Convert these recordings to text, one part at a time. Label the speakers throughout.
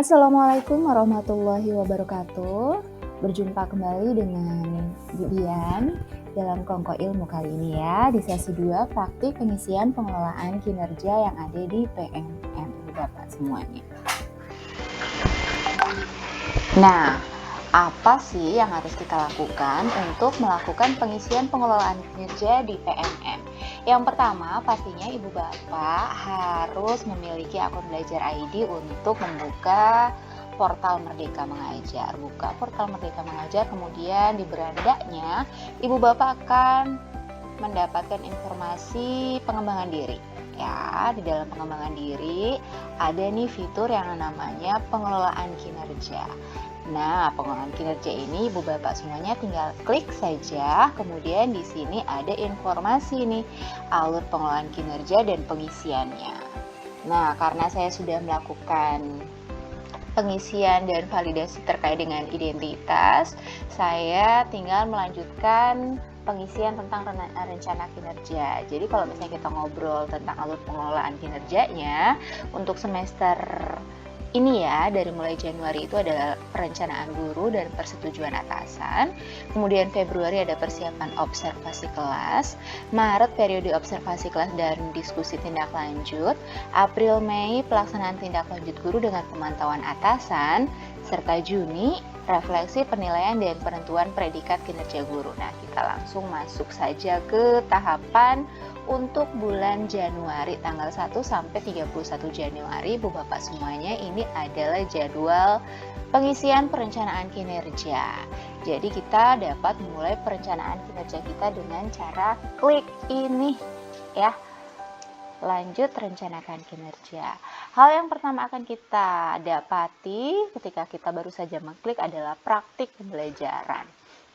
Speaker 1: Assalamualaikum warahmatullahi wabarakatuh. Berjumpa kembali dengan Bu Dian dalam Kongko Ilmu kali ini ya, di sesi 2 praktik pengisian pengelolaan kinerja yang ada di PMM Ibu Bapak semuanya. Nah, apa sih yang harus kita lakukan untuk melakukan pengisian pengelolaan kinerja di PMM? Yang pertama, pastinya Ibu Bapak harus memiliki akun Belajar ID untuk membuka portal Merdeka Mengajar. Buka portal Merdeka Mengajar, kemudian di berandanya Ibu Bapak akan mendapatkan informasi pengembangan diri. Ya, di dalam pengembangan diri ada nih fitur yang namanya pengelolaan kinerja. Nah, pengelolaan kinerja ini Ibu Bapak semuanya tinggal klik saja, kemudian di sini ada informasi nih, alur pengelolaan kinerja dan pengisiannya. Nah, karena saya sudah melakukan pengisian dan validasi terkait dengan identitas, saya tinggal melanjutkan pengisian tentang rencana kinerja. Jadi kalau misalnya kita ngobrol tentang alur pengelolaan kinerjanya, untuk semester ini ya, dari mulai Januari itu adalah perencanaan guru dan persetujuan atasan. Kemudian Februari ada persiapan observasi kelas. Maret periode observasi kelas dan diskusi tindak lanjut. April Mei pelaksanaan tindak lanjut guru dengan pemantauan atasan. Serta Juni refleksi penilaian dan penentuan predikat kinerja guru. Nah, kita langsung masuk saja ke tahapan untuk bulan Januari tanggal 1 sampai 31 Januari, Bu Bapak semuanya, ini adalah jadwal pengisian perencanaan kinerja. Jadi kita dapat memulai perencanaan kinerja kita dengan cara klik ini ya. Lanjut rencanakan kinerja. Hal yang pertama akan kita dapati ketika kita baru saja mengklik adalah praktik pembelajaran.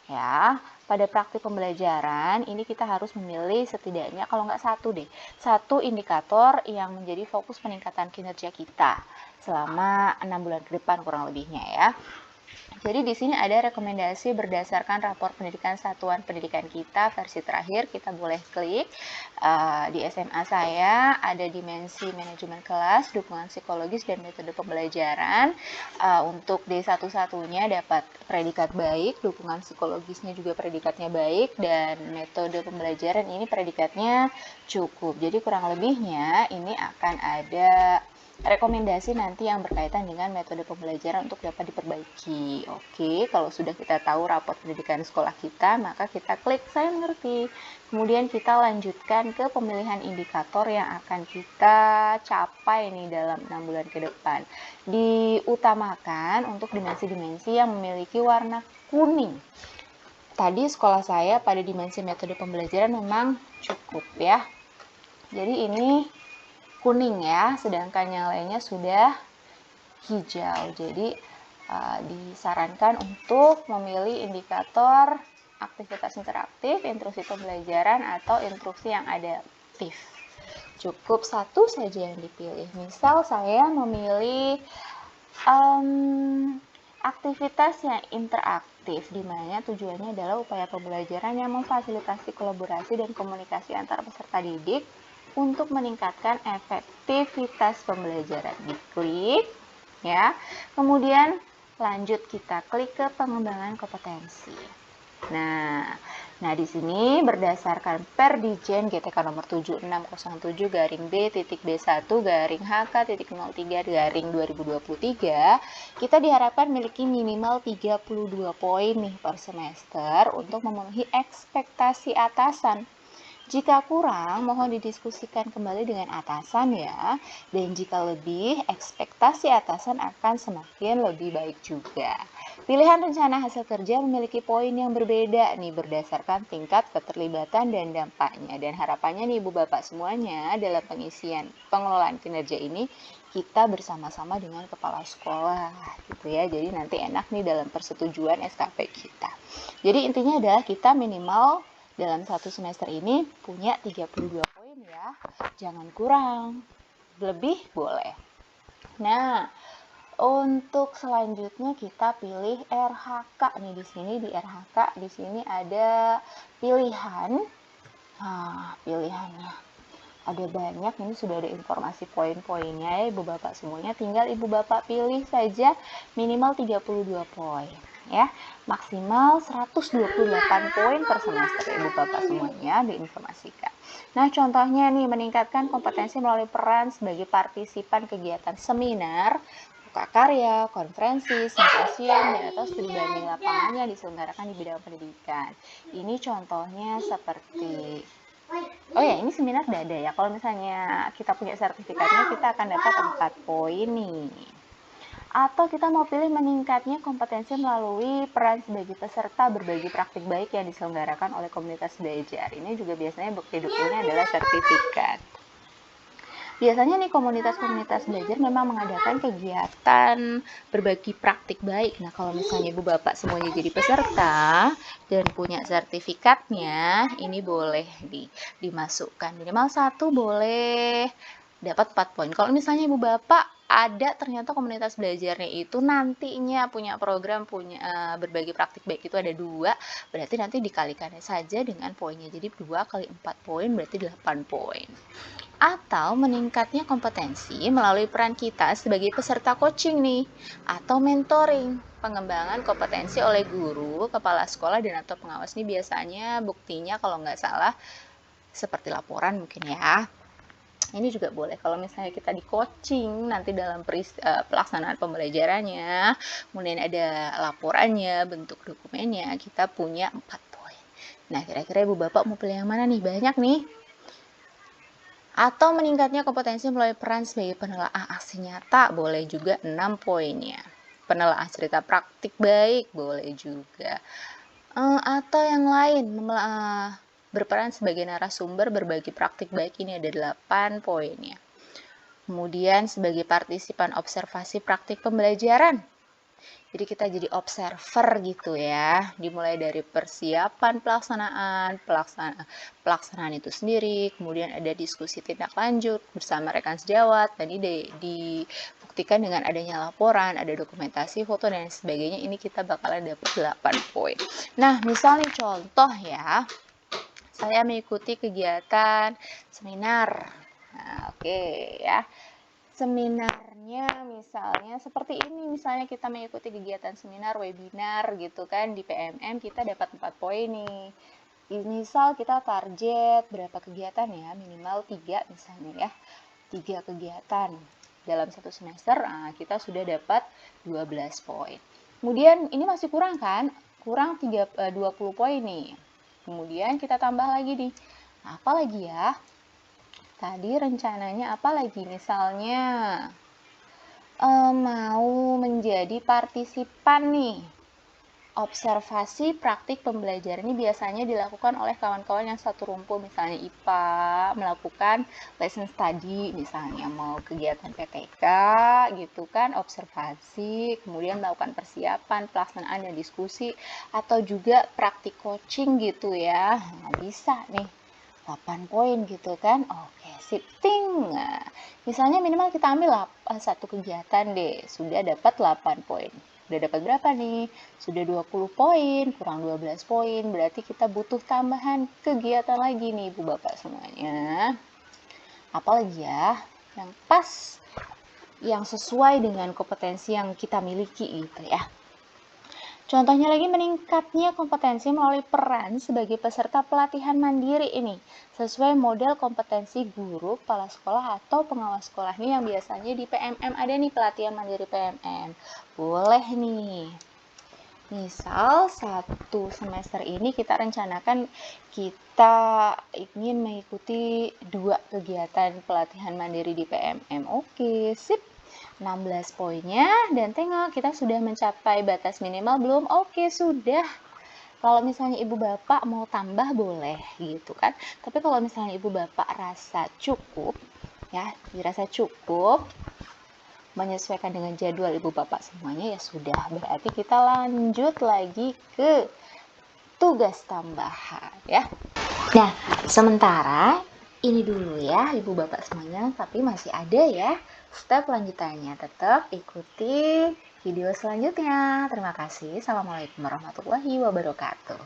Speaker 1: Ya, pada praktik pembelajaran ini kita harus memilih setidaknya kalau nggak satu indikator yang menjadi fokus peningkatan kinerja kita selama 6 bulan ke depan kurang lebihnya ya. Jadi di sini ada rekomendasi berdasarkan rapor pendidikan satuan pendidikan kita versi terakhir, kita boleh klik. Di SMA saya ada dimensi manajemen kelas, dukungan psikologis dan metode pembelajaran. Untuk D1-1-nya dapat predikat baik, dukungan psikologisnya juga predikatnya baik, dan metode pembelajaran ini predikatnya cukup. Jadi kurang lebihnya ini akan ada rekomendasi nanti yang berkaitan dengan metode pembelajaran untuk dapat diperbaiki. Oke, kalau sudah kita tahu rapor pendidikan sekolah kita, maka kita klik saya mengerti. Kemudian kita lanjutkan ke pemilihan indikator yang akan kita capai nih dalam 6 bulan ke depan. Diutamakan untuk dimensi-dimensi yang memiliki warna kuning. Tadi sekolah saya pada dimensi metode pembelajaran memang cukup ya. Jadi ini kuning ya, sedangkan yang lainnya sudah hijau. Jadi disarankan untuk memilih indikator aktivitas interaktif, instruksi pembelajaran, atau instruksi yang adaptif. Cukup satu saja yang dipilih. Misal saya memilih aktivitas yang interaktif, di mana tujuannya adalah upaya pembelajaran yang memfasilitasi kolaborasi dan komunikasi antar peserta didik untuk meningkatkan efektivitas pembelajaran. Diklik ya. Kemudian lanjut kita klik ke pengembangan kompetensi. Nah di sini berdasarkan Perdijen GTK nomor 7607-B.B1-HK.03-2023, kita diharapkan memiliki minimal 32 poin nih per semester untuk memenuhi ekspektasi atasan. Jika kurang, mohon didiskusikan kembali dengan atasan ya. Dan jika lebih, ekspektasi atasan akan semakin lebih baik juga. Pilihan rencana hasil kerja memiliki poin yang berbeda nih berdasarkan tingkat keterlibatan dan dampaknya. Dan harapannya nih Ibu Bapak semuanya dalam pengisian pengelolaan kinerja ini kita bersama-sama dengan kepala sekolah gitu ya. Jadi nanti enak nih dalam persetujuan SKP kita. Jadi intinya adalah kita minimal dalam satu semester ini punya 32 poin ya. Jangan kurang. Lebih boleh. Nah, untuk selanjutnya kita pilih RHK nih di sini. Di RHK di sini ada pilihan. Nah, pilihannya Ada banyak, ini sudah ada informasi poin-poinnya ya Ibu Bapak semuanya. Tinggal Ibu Bapak pilih saja minimal 32 poin ya. Maksimal 128 poin per semester Ibu Bapak semuanya diinformasikan. Nah, contohnya nih, meningkatkan kompetensi melalui peran sebagai partisipan kegiatan seminar, karya, konferensi, simposium, dan atau studi banding lapangan yang diselenggarakan di bidang pendidikan. Ini contohnya seperti, oh ya, ini seminar udah ada ya. Kalau misalnya kita punya sertifikatnya, kita akan dapat 4 poin nih. Atau kita mau pilih meningkatnya kompetensi melalui peran sebagai peserta berbagi praktik baik yang diselenggarakan oleh komunitas belajar. Ini juga biasanya bukti dukungannya adalah sertifikat. Biasanya nih komunitas-komunitas belajar memang mengadakan kegiatan berbagi praktik baik. Nah, kalau misalnya Ibu Bapak semuanya jadi peserta dan punya sertifikatnya, ini boleh dimasukkan. Minimal 1 boleh dapat 4 poin. Kalau misalnya Ibu Bapak ada ternyata komunitas belajarnya itu nantinya punya program, punya berbagi praktik baik itu ada 2, berarti nanti dikalikannya saja dengan poinnya. Jadi 2 kali 4 poin berarti 8 poin. Atau meningkatnya kompetensi melalui peran kita sebagai peserta coaching nih, atau mentoring, pengembangan kompetensi oleh guru, kepala sekolah, dan atau pengawas. Ini biasanya buktinya kalau nggak salah seperti laporan mungkin ya. Ini juga boleh kalau misalnya kita di coaching nanti dalam pelaksanaan pembelajarannya, kemudian ada laporannya, bentuk dokumennya, kita punya 4 poin. Nah, kira-kira Ibu Bapak mau pilih yang mana nih? Banyak nih. Atau meningkatnya kompetensi melalui peran sebagai penelaah aksi nyata, boleh juga 6 poinnya. Penelaah cerita praktik baik, boleh juga. Atau yang lain, berperan sebagai narasumber berbagi praktik baik, ini ada 8 poinnya. Kemudian sebagai partisipan observasi praktik pembelajaran. Jadi kita jadi observer gitu ya, dimulai dari persiapan pelaksanaan itu sendiri, kemudian ada diskusi tindak lanjut bersama rekan sejawat, tadi dibuktikan dengan adanya laporan, ada dokumentasi, foto, dan sebagainya. Ini kita bakalan dapat 8 poin. Nah, misalnya contoh ya, saya mengikuti kegiatan seminar. Nah, oke ya. Seminarnya misalnya seperti ini, misalnya kita mengikuti kegiatan seminar, webinar gitu kan di PMM, kita dapat 4 poin nih. Misal kita target berapa kegiatan ya, minimal 3 misalnya ya, 3 kegiatan dalam 1 semester, kita sudah dapat 12 poin. Kemudian ini masih kurang kan, kurang 20 poin nih. Kemudian kita tambah lagi nih, apa lagi ya? Tadi rencananya apa lagi? Misalnya mau menjadi partisipan nih. Observasi praktik pembelajaran ini biasanya dilakukan oleh kawan-kawan yang satu rumpun, misalnya IPA, melakukan lesson study, misalnya mau kegiatan PPK gitu kan, observasi, kemudian melakukan persiapan, pelaksanaan dan diskusi, atau juga praktik coaching gitu ya. Nah, bisa nih 8 poin gitu kan. Oke, sip, ting. Nah, misalnya minimal kita ambil satu kegiatan deh, sudah dapat 8 poin. Udah dapat berapa nih? Sudah 20 poin, kurang 12 poin. Berarti kita butuh tambahan kegiatan lagi nih Ibu Bapak semuanya. Apalagi ya? Yang pas, yang sesuai dengan kompetensi yang kita miliki gitu ya. Contohnya lagi, meningkatnya kompetensi melalui peran sebagai peserta pelatihan mandiri ini, sesuai model kompetensi guru, kepala sekolah, atau pengawas sekolah. Ini yang biasanya di PMM ada nih, pelatihan mandiri PMM. Boleh nih. Misal 1 semester ini kita rencanakan kita ingin mengikuti 2 kegiatan pelatihan mandiri di PMM. Oke, sip. 16 poinnya, dan tengok kita sudah mencapai batas minimal belum? Oke, sudah. Kalau misalnya Ibu Bapak mau tambah boleh gitu kan. Tapi kalau misalnya Ibu Bapak rasa cukup ya, dirasa cukup menyesuaikan dengan jadwal Ibu Bapak semuanya, ya sudah. Berarti kita lanjut lagi ke tugas tambahan ya. Nah, sementara ini dulu ya Ibu Bapak semuanya, tapi masih ada ya step lanjutannya. Tetap ikuti video selanjutnya. Terima kasih. Assalamualaikum warahmatullahi wabarakatuh.